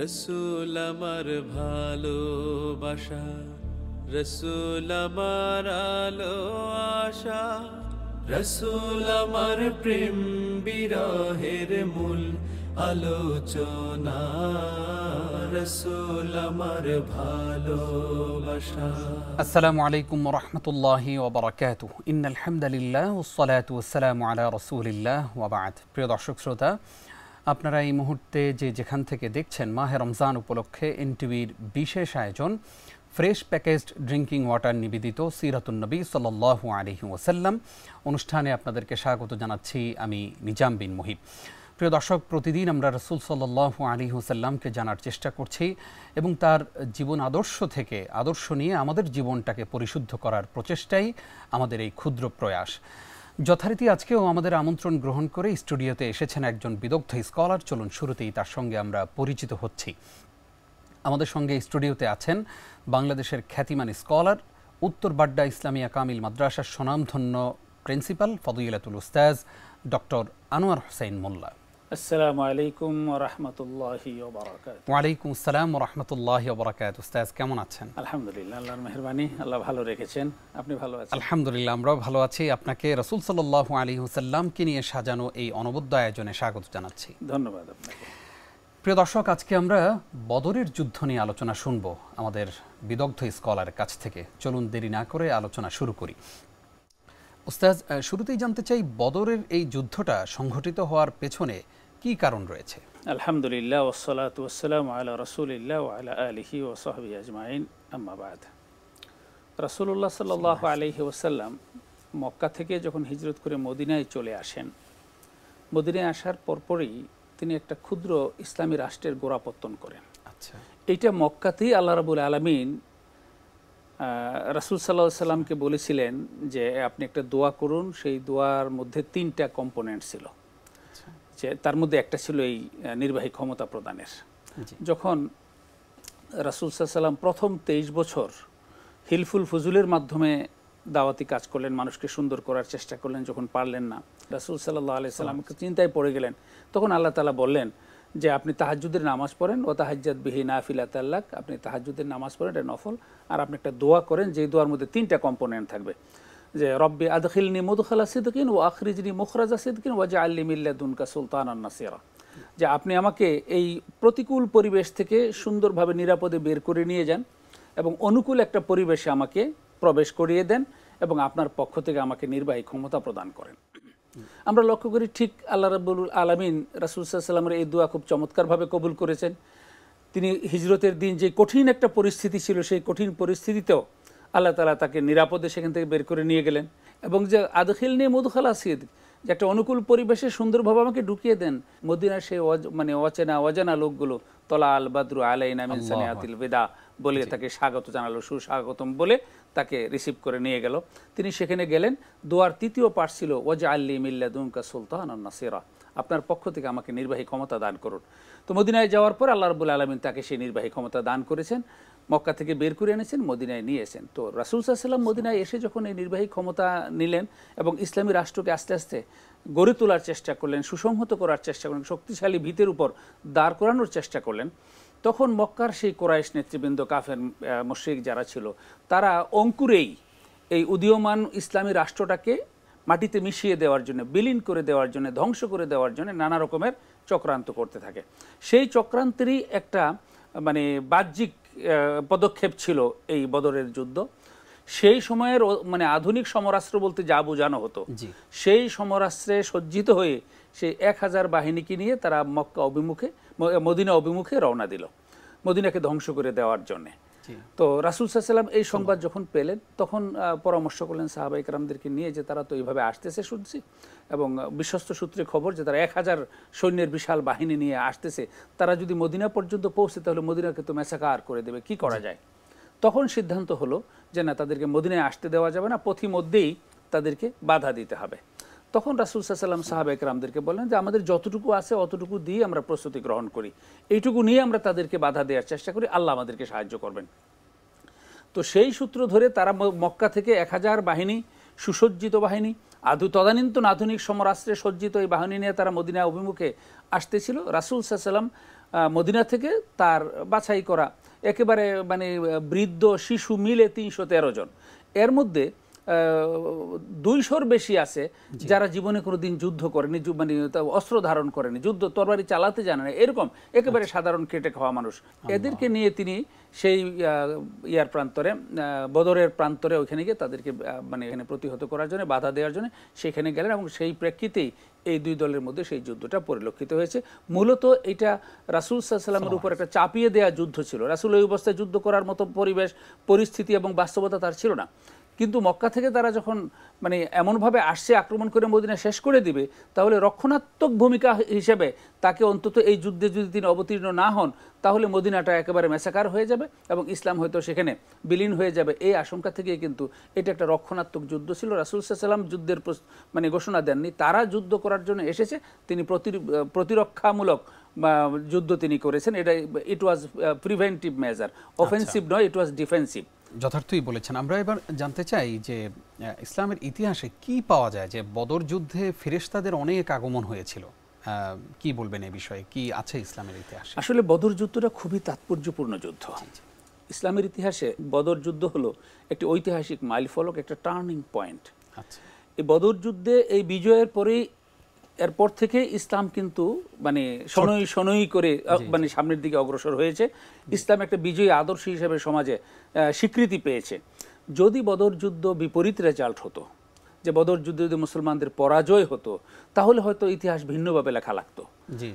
রসুল আমার ভালোবাসা, রসুল আমার আলো আশা, রসুল আমার প্রেম বিরহের মূল আলোচনা, রসুল আমার ভালোবাসা। আসসালামু আলাইকুম ওয়া রাহমাতুল্লাহি ওয়া বারাকাতুহু। ইন্নাল হামদালিল্লাহ ওয়াসসালাতু ওয়াসসালামু আলা রাসূলিল্লাহ ওয়া বা'দ। প্রিয় দর্শক শ্রোতা, আপনারা এই মুহূর্তে যেখান থেকে দেখছেন, মাহে রমজান উপলক্ষে এনটিভির বিশেষ আয়োজন ফ্রেশ প্যাকেজড ড্রিঙ্কিং ওয়াটার নিবেদিত সিরাতুন নবী সাল্লাল্লাহু আলাইহি ওয়াসাল্লাম অনুষ্ঠানে আপনাদেরকে স্বাগত জানাচ্ছি আমি নিজাম বিন মুহিব। প্রিয় দর্শক, প্রতিদিন আমরা রাসূল সাল্লাল্লাহু আলাইহি ওয়াসাল্লামকে জানার চেষ্টা করছি এবং তার জীবন আদর্শ থেকে আদর্শ নিয়ে আমাদের জীবনটাকে পরিশুদ্ধ করার প্রচেষ্টাই আমাদের এই ক্ষুদ্র প্রয়াস। যথারীতি আজকেও আমাদের আমন্ত্রণ গ্রহণ করে স্টুডিওতে এসেছেন একজন বিদগ্ধ স্কলার। চলুন শুরুতেই তার সঙ্গে আমরা পরিচিত হচ্ছি। আমাদের সঙ্গে স্টুডিওতে আছেন বাংলাদেশের খ্যাতিমান স্কলার, উত্তর বাড্ডা ইসলামিয়া কামিল মাদ্রাসার স্বনামধন্য প্রিন্সিপাল ফদিলাতুল উস্তাজ ডক্টর আনোয়ার হোসেন মোল্লা। আসসালামু আলাইকুম ওয়া রাহমাতুল্লাহি ওয়া বারাকাতুহু। ওয়া আলাইকুম আসসালাম ওয়া রাহমাতুল্লাহি ওয়া বারাকাতুহু। উস্তাজ কেমন আছেন? আলহামদুলিল্লাহ, আল্লাহর মেহেরবানি, আল্লাহ ভালো রেখেছেন। আপনি ভালো আছেন? আলহামদুলিল্লাহ, আমরাও ভালো আছি। আপনাকে রাসূল সাল্লাল্লাহু আলাইহি ওয়াসাল্লামকে নিয়ে সাজানো এই অনবদ্য আয়োজনে স্বাগত জানাচ্ছি। ধন্যবাদ আপনাকে। প্রিয় দর্শক, আজকে আমরা বদরের যুদ্ধ নিয়ে আলোচনা শুনব আমাদের বিদগ্ধ স্কলারের কাছ থেকে। চলুন দেরি না করে আলোচনা শুরু করি। উস্তাজ, শুরুতেই জানতে চাই, বদরের এই যুদ্ধটা সংঘটিত হওয়ার পেছনে কি কারণ রয়েছে? আলহামদুলিল্লাহ ওয়াসসালাতু ওয়াসসালামু আলা রাসূলিল্লাহ ওয়া আলা আলিহি ওয়া সাহবিহি আজমাইন, আম্মা বা'দ। রাসূলুল্লাহ সাল্লাল্লাহু আলাইহি ওয়াসাল্লাম মক্কা থেকে যখন হিজরত করে মদিনায় চলে আসেন, মদিনায় আসার পরপরই তিনি একটা ক্ষুদ্র ইসলামী রাষ্ট্রের গোড়াপত্তন করেন। আচ্ছা, এইটা মক্কাতেই আল্লাহ রাব্বুল আলামিন রাসূল সাল্লাল্লাহু আলাইহি ওয়াসাল্লামকে বলেছিলেন যে আপনি একটা দোয়া করুন। সেই দোয়ার মধ্যে 3টা কম্পোনেন্ট ছিল, যে তার মধ্যে একটা ছিল এই নির্বাহী ক্ষমতা প্রদানের। যখন রাসূল সাল্লাল্লাহু আলাইহি ওয়াসাল্লাম প্রথম 23 বছর হিলফুল ফুজুলের মাধ্যমে দাওয়াতি কাজ করলেন, মানুষকে সুন্দর করার চেষ্টা করলেন, যখন পারলেন না, রাসূল সাল্লাল্লাহু আলাইহি ওয়াসাল্লাম চিন্তায় পড়ে গেলেন। তখন আল্লাহ তাআলা বললেন যে আপনি তাহাজ্জুদের নামাজ পড়েন, ও তাহাজ্জাদ বিহি নাফিলাতাল লাক, আপনি তাহাজ্জুদের নামাজ পড়েন, এটা নফল, আর আপনি একটা দোয়া করেন যে দোয়ার মধ্যে 3টা কম্পোনেন্ট থাকবে, যে রব্বি আদখিলনি মুদখালা সিদকিন ওয়া আখরিজনি মুখরাজা সিদকিন ওয়াজআলনি মিন লাদুনকা সুলতানান নাসিরা, যে আপনি আমাকে এই প্রতিকূল পরিবেশ থেকে সুন্দরভাবে নিরাপদে বের করে নিয়ে যান এবং অনুকূল একটা পরিবেশে আমাকে প্রবেশ করিয়ে দেন এবং আপনার পক্ষ থেকে আমাকে নির্বাহী ক্ষমতা প্রদান করেন। আমরা লক্ষ্য করি ঠিক আল্লাহ রাব্বুল আলামিন রাসূল সাল্লাল্লাহু আলাইহি ওয়াসাল্লামের এই দোয়া খুব চমৎকারভাবে কবুল করেছেন। তিনি হিজরতের দিন যে কঠিন একটা পরিস্থিতি ছিল, সেই কঠিন পরিস্থিতিতেও আল্লাহ তাআলা তাকে নিরাপদে সেখান থেকে বের করে নিয়ে গেলেন এবং যে আদখিলনি মুদখালা সিদক, যে একটা অনুকূল পরিবেশে সুন্দরভাবে আমাকে ঢুকিয়ে দেন। মদিনার সেই অজানা লোকগুলো তলা আল বাদরু আলাইনা মিন সানিয়াতিল বিদা বলে তাকে স্বাগত জানালো, সুস্বাগতম বলে তাকে রিসিভ করে নিয়ে গেল। তিনি সেখানে গেলেন। দোয়ার 3য় পার্ট ছিল ওয়াজআলনি মিন লাদুনকা সুলতানান নাসিরা, আপনার পক্ষ থেকে আমাকে নির্বাহী ক্ষমতা দান করুন। তো মদিনায় যাওয়ার পর আল্লাহ রাব্বুল আলামিন তাকে সেই নির্বাহী ক্ষমতা দান করেছেন, মক্কা থেকে বের করে এনেছেন, মদিনায় নিয়ে এসেছেন। তো রাসূল সাল্লাল্লাহু আলাইহি ওয়াসাল্লাম মদিনায় এসে যখন এই নির্বাহী ক্ষমতা নিলেন এবং ইসলামী রাষ্ট্রকে আস্তে আস্তে গড়ে তোলার চেষ্টা করলেন, সুসংহত করার চেষ্টা করলেন, শক্তিশালী ভিতের উপর দাঁড় করানোর চেষ্টা করলেন, তখন মক্কার সেই কুরাইশ নেতৃবৃন্দ, কাফের মুশরিক যারা ছিল, তারা অঙ্কুরেই এই উদীয়মান ইসলামী রাষ্ট্রটাকে মাটিতে মিশিয়ে দেওয়ার জন্য, বিলীন করে দেওয়ার জন্য, ধ্বংস করে দেওয়ার জন্য নানা রকমের চক্রান্ত করতে থাকে। সেই চক্রান্তেরই একটা বাহ্যিক পদক্ষেপ ছিল এই বদরের যুদ্ধ। সেই সময়ের আধুনিক সমরাস্ত্র বলতে যা বোঝানো হতো, সেই সমরাস্ত্রে সজ্জিত হয়ে সেই 1000 বাহিনীকে নিয়ে তারা মদিনা অভিমুখে রওনা দিল, মদিনাকে ধ্বংস করে দেওয়ার জন্যে। তো রাসূল সাল্লাল্লাহু আলাইহি ওয়াসাল্লাম এই সংবাদ যখন পেলেন, তখন পরামর্শ করলেন সাহাবায়ে কেরামদেরকে নিয়ে যে তারা তো এইভাবে আসতেছে শুনছি, এবং বিশ্বস্ত সূত্রে খবর যে তারা 1000 সৈন্যের বিশাল বাহিনী নিয়ে আসতেছে, তারা যদি মদিনা পর্যন্ত পৌঁছে তাহলে মদিনাকে তো ম্যাসাকার করে দেবে, কি করা যায়? তখন সিদ্ধান্ত হলো যে না, তাদেরকে মদিনায় আসতে দেওয়া যাবে না, পথিমধ্যেই তাদেরকে বাধা দিতে হবে। তখন রাসূল সাল্লাল্লাহু আলাইহি ওয়াসাল্লাম সাহাবায়ে কেরামদেরকে বললেন যে আমাদের যতটুকু আছে অতটুকু দিয়ে আমরা প্রস্তুতি গ্রহণ করি, এইটুকু নিয়ে আমরা তাদেরকে বাধা দেওয়ার চেষ্টা করি, আল্লাহ আমাদেরকে সাহায্য করবেন। তো সেই সূত্র ধরে তারা মক্কা থেকে 1000 বাহিনী, সুসজ্জিত বাহিনী, তদানীন্তন আধুনিক সমরাস্ত্রে সজ্জিত এই বাহিনী নিয়ে তারা মদিনা অভিমুখে আসতেছিল। রাসূল সাল্লাল্লাহু আলাইহি ওয়াসাল্লাম মদিনা থেকে তার বাছাই করা একেবারে মানে বৃদ্ধ শিশু মিলে ৩১৩ জন। এর মধ্যে ২০০-র বেশি আছে যারা জীবনে কোনোদিন যুদ্ধ করেনি, মানে অস্ত্র ধারণ করেনি, যুদ্ধ তরবারি চালাতে জানে না, এরকম একেবারে সাধারণ খেটে খাওয়া মানুষ। এদেরকে নিয়ে তিনি সেই ইয়ার প্রান্তরে, বদরের প্রান্তরে ওইখানে গিয়ে তাদেরকে মানে এখানে প্রতিহত করার জন্য, বাধা দেওয়ার জন্য সেখানে গেলেন এবং সেই প্রেক্ষিতেই এই দুই দলের মধ্যে সেই যুদ্ধটা পরিলক্ষিত হয়েছে। মূলত এটা রাসূল সাল্লাল্লাহু আলাইহি ওয়াসাল্লামের উপর একটা চাপিয়ে দেওয়া যুদ্ধ ছিল। রাসূল ওই অবস্থায় যুদ্ধ করার মতো পরিবেশ, পরিস্থিতি এবং বাস্তবতা তার ছিল না। কিন্তু মক্কা থেকে তারা যখন মানে এমনভাবে আসছে আক্রমণ করে মদিনা শেষ করে দিবে, তাহলে রক্ষণাত্মক ভূমিকা হিসেবে তাকে অন্তত এই যুদ্ধে যদি তিনি অবতীর্ণ না হন, তাহলে মদিনাটা একেবারে ম্যাসাকার হয়ে যাবে এবং ইসলাম হয়তো সেখানে বিলীন হয়ে যাবে। এই আশঙ্কা থেকে কিন্তু এটা একটা রক্ষণাত্মক যুদ্ধ ছিল। রাসূল সাল্লাল্লাহু আলাইহি ওয়াসাল্লাম যুদ্ধের মানে ঘোষণা দেননি, তারা যুদ্ধ করার জন্য এসেছে, তিনি প্রতিরক্ষামূলক যুদ্ধ তিনি করেছেন। এটা ইট ওয়াজ প্রিভেন্টিভ মেজার, অফেন্সিভ নয়, ইট ওয়াজ ডিফেন্সিভ। যথার্থই বলেছেন। আমরা এবার জানতে চাই যে ইসলামের ইতিহাসে কি পাওয়া যায় যে বদর যুদ্ধে ফেরেশতাদের অনেক আগমন হয়েছিল, কি বলবেন এই বিষয়ে, কি আছে ইসলামের ইতিহাসে? আসলে বদর যুদ্ধটা খুবই তাৎপর্যপূর্ণ যুদ্ধ। ইসলামের ইতিহাসে বদর যুদ্ধ হলো একটি ঐতিহাসিক মাইলফলক, একটা টার্নিং পয়েন্ট। আচ্ছা, এই বদর যুদ্ধে এই বিজয়ের পরেই, এরপর থেকে ইসলাম কিন্তু মানে শনৈ করে মানে সামনের দিকে অগ্রসর হয়েছে। ইসলাম একটা বিজয়ী আদর্শ হিসেবে সমাজে স্বীকৃতি পেয়েছে। যদি বদর যুদ্ধ বিপরীত রেজাল্ট হতো, যে বদর যুদ্ধে যদি মুসলমানদের পরাজয় হতো, তাহলে হয়তো ইতিহাস ভিন্নভাবে লেখা লাগতো।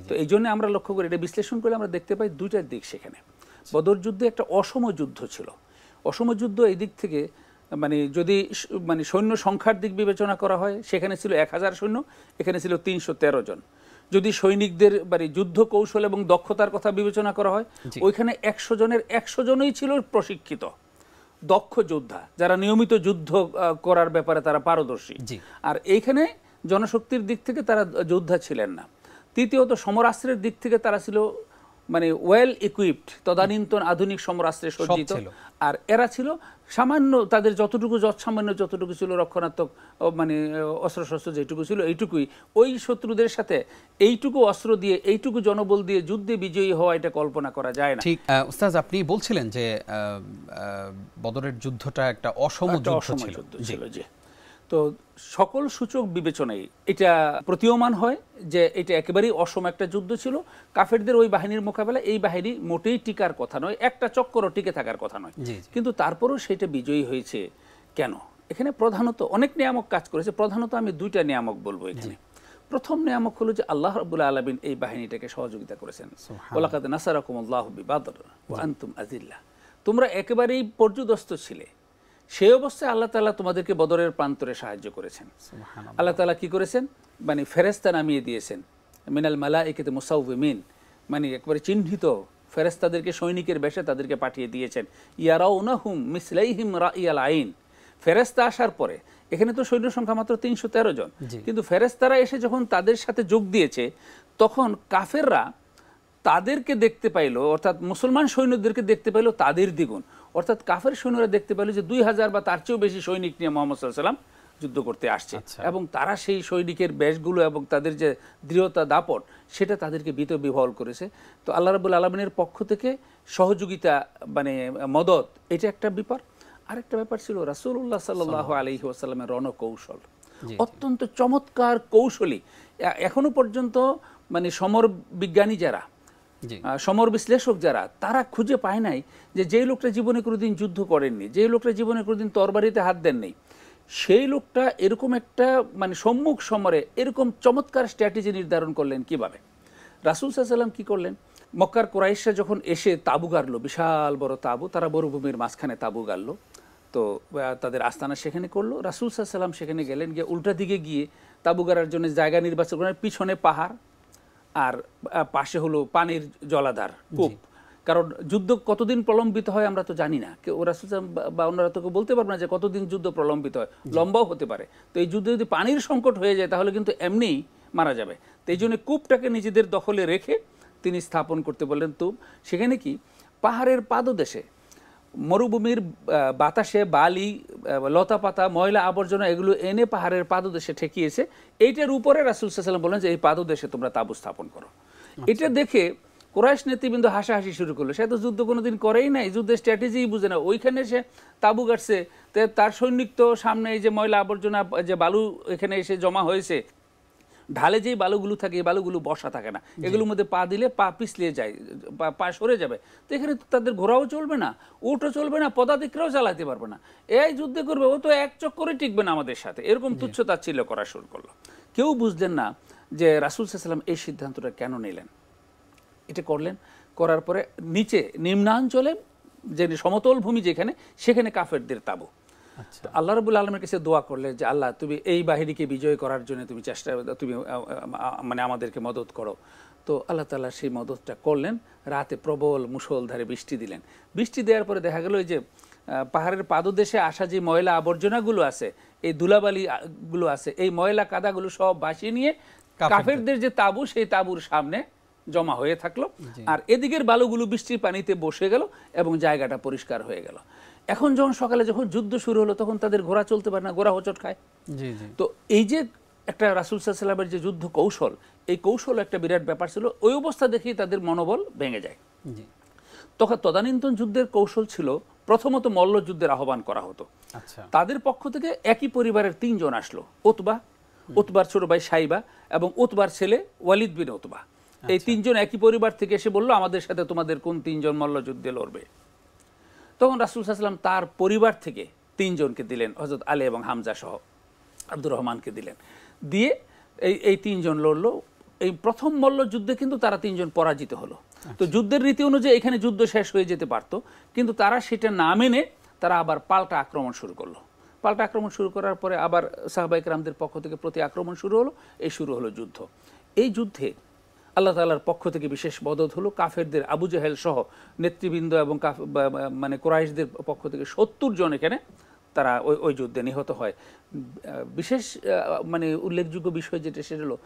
তো এই জন্য আমরা লক্ষ্য করি, এটা বিশ্লেষণ করে আমরা দেখতে পাই দুইটা দিক সেখানে। বদর যুদ্ধে একটা অসম যুদ্ধ ছিল। অসম যুদ্ধ এই দিক থেকে মানে যদি মানে সৈন্য সংখ্যার দিক বিবেচনা করা হয়, সেখানে ছিল ১০০০ সৈন্য, এখানে ছিল ৩১৩ জন। যদি সৈনিকদের মানে যুদ্ধ কৌশল এবং দক্ষতার কথা বিবেচনা করা হয়, ওইখানে ১০০ জনের ১০০ জনই ছিল প্রশিক্ষিত দক্ষ যোদ্ধা, যারা নিয়মিত যুদ্ধ করার ব্যাপারে তারা পারদর্শী। আর এইখানে জনশক্তির দিক থেকে তারা যোদ্ধা ছিলেন না। তৃতীয়ত সমরাস্ত্রের দিক থেকে তারা ছিল মানে ওয়েল ইকুইপড, তদানীন্তন আধুনিক সমরাস্ত্রে সজ্জিত। আর এরা ছিল সামান্য, তাদের যতটুকু ছিল রক্ষণাত্মক মানে অস্ত্রশস্ত্র যেটুকু ছিল এইটুকুই। ওই শত্রুদের সাথে এইটুকু অস্ত্র দিয়ে, এইটুকু জনবল দিয়ে যুদ্ধে বিজয়ী হওয়া, এটা কল্পনা করা যায় না। ঠিক উস্তাদ, আপনি বলছিলেন যে বদরের যুদ্ধটা একটা অসম যুদ্ধ ছিল। জি, তো সকল সূচক বিবেচনায় এটা প্রতীয়মান হয় যে এটা একেবারেই অসম একটা যুদ্ধ ছিল। কাফেরদের ওই বাহিনীর মোকাবেলায় এই বাহিনী মোটেই টিকার কথা নয়, একটা চক্করও টিকে থাকার কথা নয়। কিন্তু তারপরেও সেটা বিজয়ী হয়েছে কেন? এখানে প্রধানত অনেক নিয়ামক কাজ করেছে। প্রধানত আমি দুইটা নিয়ামক বলবো এখানে। প্রথম নিয়ামক হলো যে আল্লাহ রাব্বুল আলামিন এই বাহিনীটাকে সহযোগিতা করেছেন। ওয়ালাকাদ নাসারাকুমুল্লাহু বিবাদর ওয়া আনতুম আযিল্লাহ, তোমরা একেবারেই পর্যুদস্ত ছিলে, সেই অবস্থায় আল্লাহ তাআলা তোমাদেরকে বদরের প্রান্তরে সাহায্য করেছেন। আল্লাহ তাআলা কি করেছেন? মানে ফেরেশতা নামিয়ে দিয়েছেন, মিনাল মালাইকাতি মুসাউবিমিন, মানে একবারে চিহ্নিত ফেরেশতাদেরকে সৈনিকের বেশে তাদেরকে পাঠিয়ে দিয়েছেন। ইয়ারাউনাহুম মিসলাইহিম রাইয়াল আইন। ফেরেশতা আসার পরে, এখানে তো সৈন্য সংখ্যা মাত্র ৩১৩ জন, কিন্তু ফেরেশতারা এসে যখন তাদের সাথে যোগ দিয়েছে, তখন কাফেররা তাদেরকে দেখতে পাইল, অর্থাৎ মুসলমান সৈন্যদেরকে দেখতে পাইল তাদের দ্বিগুণ। অর্থাৎ কাফের সৈন্যরা দেখতে পেল যে ২০০০ বা তার চেয়েও বেশি সৈনিক নিয়ে মুহাম্মদ সাল্লাল্লাহু আলাইহি ওয়াসাল্লাম যুদ্ধ করতে আসছে। এবং তারা সেই সৈনিকের বেশগুলো এবং তাদের যে দৃঢ়তা দাপট, সেটা তাদেরকে বিহ্বল করেছে। তো আল্লাহ রাব্বুল আলামিনের পক্ষ থেকে সহযোগিতা মানে মদত, এটা একটা ব্যাপার। আরেকটা ব্যাপার ছিল রাসূলুল্লাহ সাল্লাল্লাহু আলাইহি ওয়াসাল্লামের রণকৌশল, অত্যন্ত চমৎকার কৌশলী। এখনো পর্যন্ত মানে সমর বিজ্ঞানী যারা, সমর বিশ্লেষক যারা, তারা খুঁজে পায় নাই যে যেই লোকটা জীবনে কোনোদিন যুদ্ধ করেননি, যেই লোকটা জীবনে কোনোদিন তরবারিতে হাত দেননি, সেই লোকটা এরকম একটা মানে সম্মুখ সমরে এরকম চমৎকার স্ট্র্যাটেজি নির্ধারণ করলেন কিভাবে। রাসূল সাল্লাল্লাহু আলাইহি ওয়াসাল্লাম কি করলেন? মক্কার কুরাইশরা যখন এসে তাঁবু গাড়লো, বিশাল বড় তাঁবু, তারা মরুভূমির মাঝখানে তাঁবু গাড়লো, তো তাদের আস্তানা সেখানে করলো। রাসূল সাল্লাল্লাহু আলাইহি ওয়াসাল্লাম সেখানে গেলেন, গিয়ে উল্টা দিকে গিয়ে তাঁবু গাড়ার জন্য জায়গা নির্বাচন করেন। পিছনে পাহাড় আর পাশে হলো পানির জলাধার, কূপ। কারণ যুদ্ধ কতদিন প্রলম্বিত হয় আমরা তো জানি না, কেউ রাসূল বা অন্যরা তো বলতে পারবে না যে কতদিন যুদ্ধ প্রলম্বিত হয়, লম্বাও হতে পারে। তো এই যুদ্ধে যদি পানির সংকট হয়ে যায় তাহলে কিন্তু এমনিই মারা যাবে। তো এই জন্য কূপটাকে নিজেদের দখলে রেখে তিনি স্থাপন করতে বললেন। তো সেখানে কি পাহাড়ের পাদদেশে মরুভূমির বাতাসে বালি, লতা পাতা, ময়লা আবর্জনা এগুলো এনে পাহাড়ের পাদদেশে ঠেকিয়েছে। এইটার উপরে রাসূল সাল্লাল্লাহু আলাইহি ওয়াসাল্লাম বললেন যে এই পাদদেশে তোমরা তাঁবু স্থাপন করো। এটা দেখে কুরাইশ নেতৃবৃন্দ হাসাহাসি শুরু করলো, সে তো যুদ্ধ কোনোদিন করেই নাই, যুদ্ধের স্ট্র্যাটেজিই বুঝে না। ওইখানে সে তাঁবু গাড়ছে, তার সৈনিক তো সামনে এই যে ময়লা আবর্জনা যে বালু এখানে এসে জমা হয়েছে, ঢালে যেই বালুগুলো থাকে এই বালুগুলো বসা থাকে না, এগুলোর মধ্যে পা দিলে পা পিছলিয়ে যায়, পা সরে যাবে। তো এখানে তাদের ঘোড়াও চলবে না, উটও চলবে না, পদাতিকরাও চালাতে পারবে না, এই যুদ্ধে করবে, ও তো এক চক্করে টিকবে না আমাদের সাথে, এরকম তুচ্ছতাচ্ছিল্য করা শুরু করলো। কেউ বুঝলেন না যে রাসূল সাল্লাল্লাহু আলাইহি ওয়াসাল্লাম এই সিদ্ধান্তটা কেন নিলেন। এটা করলেন, করার পরে নিচে নিম্নাঞ্চলে যে সমতল ভূমি যেখানে, সেখানে কাফেরদের তাঁবু। আল্লাহ রাব্বুল আলামিনের কাছে দোয়া করলেন যে আল্লাহ তুমি এই বাহিনীকে বিজয় করার জন্য তুমি তুমি মানে আমাদেরকে মদত করো। তো আল্লাহ তাআলা সেই মদতটা করলেন, রাতে প্রবল মুষলধারে বৃষ্টি দিলেন। বৃষ্টি দেওয়ার পরে দেখা গেল যে পাহাড়ের পাদদেশে আসা যে ময়লা আবর্জনাগুলো আছে, এই ধুলাবালিগুলো আছে, এই ময়লা কাদাগুলো সব ভাসিয়ে নিয়ে কাফেরদের যে তাঁবু, সেই তাঁবুর সামনে জমা হয়ে থাকলো, আর এদিকের বালুগুলো বৃষ্টির পানিতে বসে গেল এবং জায়গাটা পরিষ্কার হয়ে গেল। এখন যখন সকালে যখন যুদ্ধ শুরু হলো, তখন তাদের ঘোড়া চলতে পারে না, ঘোড়া হোঁচট খায়। তো এই যে একটা রাসূল সাল্লাল্লাহু আলাইহি ওয়াসাল্লামের যে যুদ্ধ কৌশল, এই কৌশল একটা বিরাট ব্যাপার ছিল। ওই অবস্থা দেখেই তাদের মনোবল ভেঙে যায়। তখন তদানীন্তন যুদ্ধের কৌশল ছিল, প্রথমত মল্ল যুদ্ধের আহ্বান করা হতো। তাদের পক্ষ থেকে একই পরিবারের 3 জন আসলো, উতবা, উতবার ছোট ভাই সাইবা এবং উতবার ছেলে ওয়ালিদ বিন উতবা। এই 3 জন একই পরিবার থেকে এসে বলল আমাদের সাথে তোমাদের কোন 3 জন মল্ল যুদ্ধে লড়বে। তখন রাসূল সাল্লাল্লাহু আলাইহি ওয়াসাল্লাম তার পরিবার থেকে 3 জনকে দিলেন, হযরত আলী এবং হামজা সহ আব্দুর রহমানকে দিলেন, দিয়ে এই 3 জন লড়লো। এই প্রথম মল্ল যুদ্ধে কিন্তু তারা 3 জন পরাজিত হলো। তো যুদ্ধের রীতি অনুযায়ী এখানে যুদ্ধ শেষ হয়ে যেতে পারতো, কিন্তু তারা সেটা না মেনে তারা আবার পাল্টা আক্রমণ শুরু করলো। পাল্টা আক্রমণ শুরু করার পরে আবার সাহাবায়ে কেরামদের পক্ষ থেকে প্রতি আক্রমণ শুরু হলো। এই শুরু হলো যুদ্ধ। এই যুদ্ধে আল্লাহ তাআলার পক্ষ থেকে বিশেষ মদত হলো। কাফেরদের আবু জাহেল সহ নেতৃবৃন্দ এবং মানে কুরাইশদের পক্ষ থেকে 70 জন এখানে তারা ওই যুদ্ধে নিহত হয়। বিশেষ মানে উল্লেখযোগ্য বিষয় যেটা, সেটা হলো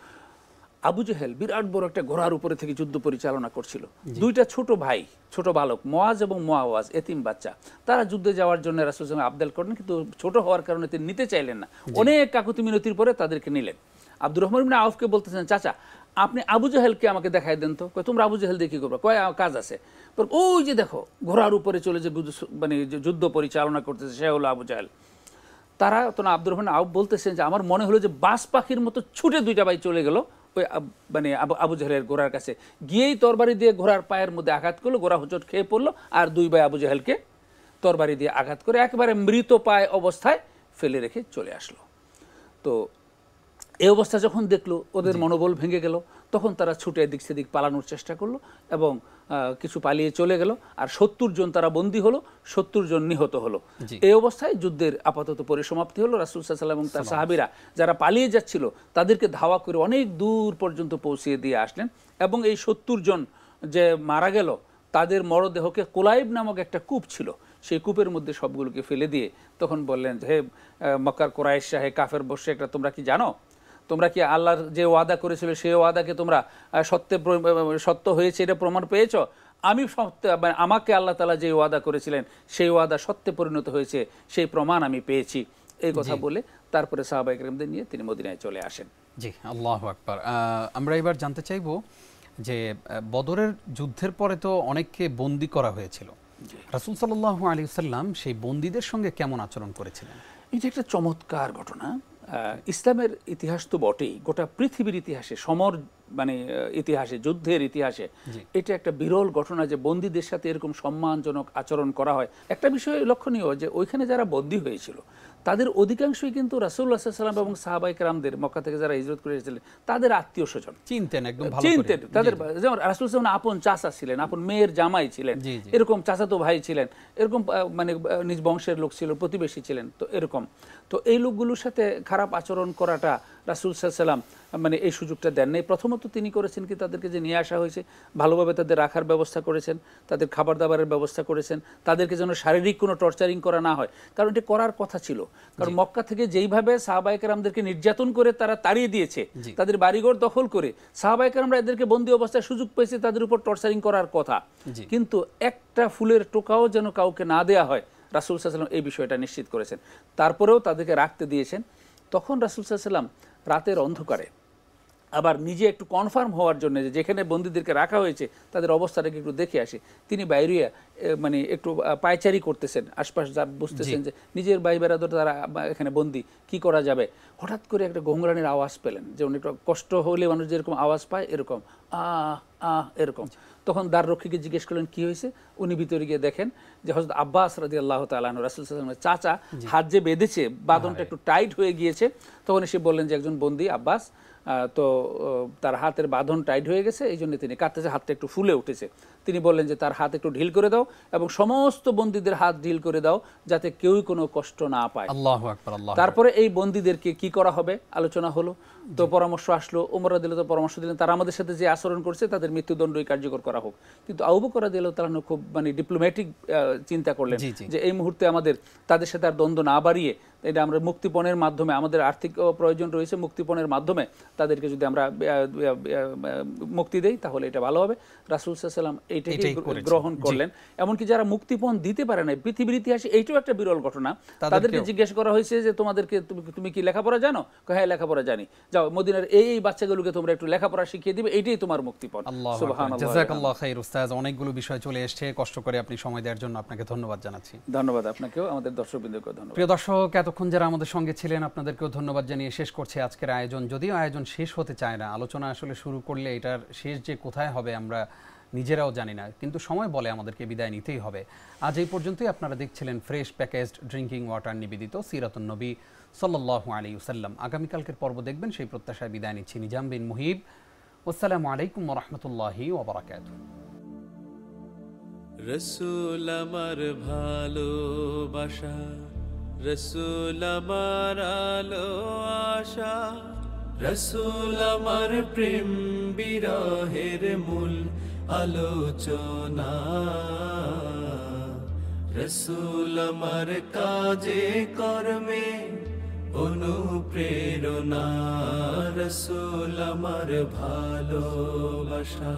আবু জাহেল বিরাট বড় একটা ঘোড়ার উপরে থেকে যুদ্ধ পরিচালনা করছিল। 2টা ছোট ভাই, ছোট বালক মুআজ এবং মুআওয়াজ, এতিম বাচ্চা, তারা যুদ্ধে যাওয়ার জন্য রাসূল সাল্লাল্লাহু আলাইহি ওয়াসাল্লাম আবদাল করেন, কিন্তু ছোট হওয়ার কারণে তিনি নিতে চাইলেন না। অনেক কাকুতি মিনতির পরে তাদেরকে নিলেন। আব্দুর রহমান ইবনে আউফকে বলতেছেন, চাচা আপনি আবু জাহেলকে আমাকে দেখাই দেন তো। কয় তোমরা আবু জাহেল দিয়ে কি করবে? কয় কাজ আছে। ওই যে দেখো ঘোড়ার উপরে চলে যে মানে যুদ্ধ পরিচালনা করতেছে, সে হলো আবু জাহেল। তারা তখন আব্দুর রহমান আউফ বলতেছেন যে আমার মনে হলো যে বাস পাখির মতো ছুটে 2টা ভাই চলে গেল ওই মানে আবু জাহেলের ঘোড়ার কাছে, গিয়েই তরবারি দিয়ে ঘোড়ার পায়ের মধ্যে আঘাত করলো, ঘোড়া হোঁচট খেয়ে পড়লো, আর 2 ভাই আবু জাহেলকে তরবারি দিয়ে আঘাত করে একেবারে মৃত পায় অবস্থায় ফেলে রেখে চলে আসলো। তো এই অবস্থা যখন দেখলো, ওদের মনোবল ভেঙে গেল। তখন তারা ছুটে এদিক সেদিক পালানোর চেষ্টা করলো এবং কিছু পালিয়ে চলে গেল। আর 70 জন তারা বন্দী হলো, 70 জন নিহত হলো। এই অবস্থায় যুদ্ধের আপাতত পরিসমাপ্তি হলো। রাসূল সাল্লাল্লাহু আলাইহি ওয়াসাল্লাম এবং তার সাহাবীরা যারা পালিয়ে যাচ্ছিল তাদেরকে ধাওয়া করে অনেক দূর পর্যন্ত পৌঁছিয়ে দিয়ে আসলেন। এবং এই 70 জন যে মারা গেল, তাদের মরদেহকে কুলাইব নামক একটা কূপ ছিল, সেই কূপের মধ্যে সবগুলোকে ফেলে দিয়ে তখন বললেন, হে মক্কার কুরাইশ শাহে কাফের বসে, একটা তোমরা কি জানো, তোমরা কি আল্লাহর যে ওয়াদা করেছিল সেই ওয়াদাকে তোমরা সত্য হয়েছে এটা প্রমাণ পেয়েছ? আমি আমাকে আল্লাহ তাআলা যে ওয়াদা করেছিলেন সেই ওয়াদা সত্যে পরিণত হয়েছে, সেই প্রমাণ আমি পেয়েছি। এই কথা বলে তারপরে সাহাবায়ে কেরামদের নিয়ে তিনি মদিনায় চলে আসেন। জি, আল্লাহু আকবার। আমরা এবার জানতে চাইব যে বদরের যুদ্ধের পরে তো অনেককে বন্দী করা হয়েছিল, রাসূল সাল্লাল্লাহু আলাইহি ওয়াসাল্লাম সেই বন্দীদের সঙ্গে কেমন আচরণ করেছিলেন? এটা একটা চমৎকার ঘটনা। ইসলামের ইতিহাস তো বটেই, গোটা পৃথিবীর ইতিহাসে, সমর মানে ইতিহাসে, যুদ্ধের ইতিহাসে এটা একটা বিরল ঘটনা যে বন্দীদের সাথে এরকম সম্মানজনক আচরণ করা হয়। একটা বিষয় লক্ষণীয় যে ওইখানে যারা বন্দী হয়েছিল তাদের অধিকাংশই কিন্তু রাসূলুল্লাহ সাল্লাল্লাহু আলাইহি ওয়াসাল্লাম এবং সাহাবায়ে কেরামদের, মক্কা থেকে যারা হিজরত করে এসেছিলেন তাদের আত্মীয় স্বজন চিনতেন, একদম ভালো করে চিনতেন তাদের। যেমন রাসূল সাল্লাল্লাহু আলাইহি ওয়াসাল্লাম আপন চাচা ছিলেন, আপন মেয়ের জামাই ছিলেন, এরকম চাচাতো ভাই ছিলেন, এরকম মানে নিজ বংশের লোক ছিল, প্রতিবেশী ছিলেন। তো এরকম তো এই লোকগুলোর সাথে খারাপ আচরণ করাটা রাসূল সাল্লাল্লাহু আলাইহি ওয়াসাল্লাম মানে এই সুযোগটা দেন নাই। প্রথমত তিনি করেছেন কি, তাদেরকে যে নিয়ে আসা হয়েছে ভালোভাবে তাদের রাখার ব্যবস্থা করেছেন, তাদের খাবার দাবারের ব্যবস্থা করেছেন, তাদেরকে যেন শারীরিক কোনো টর্চারিং করা না হয়, কারণ এটা করার কথা ছিল। কারণ মক্কা থেকে যেইভাবে সাহাবায়ে কেরামদেরকে নির্যাতন করে তারা তাড়িয়ে দিয়েছে, তাদের বাড়িঘর দখল করে, সাহাবায়ে কেরামরা এদেরকে বন্দী অবস্থায় সুযোগ পেয়েছে তাদের উপর টর্চারিং করার কথা, কিন্তু একটা ফুলের টোকাও যেন কাউকে না দেয়া হয়, রাসূল সাল্লাল্লাহু আলাইহি ওয়াসাল্লাম এই বিষয়টা নিশ্চিত করেছেন। তারপরেও তাদেরকে রাখতে দিয়েছেন। তখন রাসূল সাল্লাল্লাহু আলাইহি ওয়াসাল্লাম রাতের অন্ধকারে আবার নিজে একটু কনফার্ম হওয়ার জন্য যে যেখানে বন্দীদেরকে রাখা হয়েছে তাদের অবস্থাটাকে একটু দেখে আসে, তিনি বাইরিয়া মানে একটু পায়চারি করতেছেন, আশপাশ যা বুঝতেছেন যে নিজের ভাই বেরাদর তারা এখানে বন্দী, কি করা যাবে। হঠাৎ করে একটা ঘোংরানির আওয়াজ পেলেন, যেমন একটু কষ্ট হলে মানুষ যেরকম আওয়াজ পায় এরকম আহ আহ এরকম। তখন দ্বাররক্ষীকে জিজ্ঞেস করলেন কি হয়েছে। উনি ভিতরে গিয়ে দেখেন যে হযরত আব্বাস রাদিয়াল্লাহু তাআলা আনহু, রাসূল সাল্লাল্লাহু আলাইহি ওয়াসাল্লামের চাচা, হাত যে বেঁধেছে বাঁধনটা একটু টাইট হয়ে গিয়েছে। তখন এসে বললেন যে একজন বন্দী আব্বাস, তো তার হাতের বাঁধন টাইট হয়ে গেছে, এই জন্য তিনি কাঁদতেছে, হাতটা একটু ফুলে উঠেছে। তিনি বললেন যে তার হাত একটু ঢিল করে দাও এবং সমস্ত বন্দীদের হাত ঢিল করে দাও যাতে কেউই কোনো কষ্ট না পায়। আল্লাহু আকবার, আল্লাহু আকবার। তারপরে এই বন্দীদেরকে কি করা হবে আলোচনা হলো, তো পরামর্শ আসলো, ওমর রাদিয়াল্লাহু তাআলা পরামর্শ দিলেন তারা আমাদের সাথে যে আচরণ করছে তাদের মৃত্যুদণ্ডই কার্যকর করা হোক। কিন্তু আবু বকর রাদিয়াল্লাহু তাআলা খুব মানে ডিপ্লোম্যাটিক চিন্তা করলেন যে এই মুহূর্তে আমাদের তাদের সাথে আর দ্বন্দ্ব না বাড়িয়ে এটা আমরা মুক্তিপণের মাধ্যমে, আমাদের আর্থিক প্রয়োজন রয়েছে, মুক্তিপণের মাধ্যমে তাদেরকে যদি আমরা মুক্তি দেই তাহলে এটা ভালো হবে। রাসূল সাল্লাল্লাহু আলাইহি ওয়াসাল্লাম এইটাকে গ্রহণ করলেন। এমনকি যারা মুক্তিপণ দিতে পারে না, পৃথিবীর ইতিহাসে এইটাও একটা বিরল ঘটনা, তাদেরকে জিজ্ঞেস করা হয়েছে যে তোমাদেরকে তুমি কি লেখাপড়া জানো? হ্যাঁ লেখাপড়া জানি, যাও মদিনার এই বাচ্চাগুলোকে তোমরা একটু লেখাপড়া শিখিয়ে দিবে, এইটাই তোমার মুক্তিপণ। সুবহানাল্লাহ, জাযাকাল্লাহু খাইর। উস্তাদ, অনেকগুলো বিষয় চলে এসেছে, কষ্ট করে আপনি সময় দেওয়ার জন্য আপনাকে ধন্যবাদ জানাচ্ছি। ধন্যবাদ আপনাকেও, আমাদের দর্শকবৃন্দকেও ধন্যবাদ। প্রিয় দর্শক, এতক্ষণ যারা আমাদের সঙ্গে ছিলেন আপনাদেরকেও ধন্যবাদ জানিয়ে শেষ করছে আজকের আয়োজন। যদিও আয়োজন শেষ হতে চায় না, আলোচনা আসলে শুরু করলে এটার শেষ যে কোথায় হবে আমরা নিজেরাও জানি না, কিন্তু সময় বলে আমাদেরকে বিদায় নিতেই হবে। আজ এই পর্যন্তই। আপনারা দেখছিলেন ফ্রেশ প্যাকেজড ড্রিঙ্কিং ওয়াটার নিবেদিত সিরাতুন নবী সাল্লাল্লাহু আলাইহি ওয়াসাল্লাম। আগামীকালকের পর্ব দেখবেন, সেই প্রত্যাশায় বিদায় নিচ্ছি। নিজাম বিন মুহিব। আসসালামু আলাইকুম ওয়া রাহমাতুল্লাহি ওয়া বারাকাতুহু। রসুল আমার ভালোবাসা, রসুল আমার আলো আশা, রসুল আমার প্রেম বিরহের মূল আলোচনা, রসুল আমার কাজে কর্মে অনুপ্রেরণা, রসুল আমার ভালোবাসা।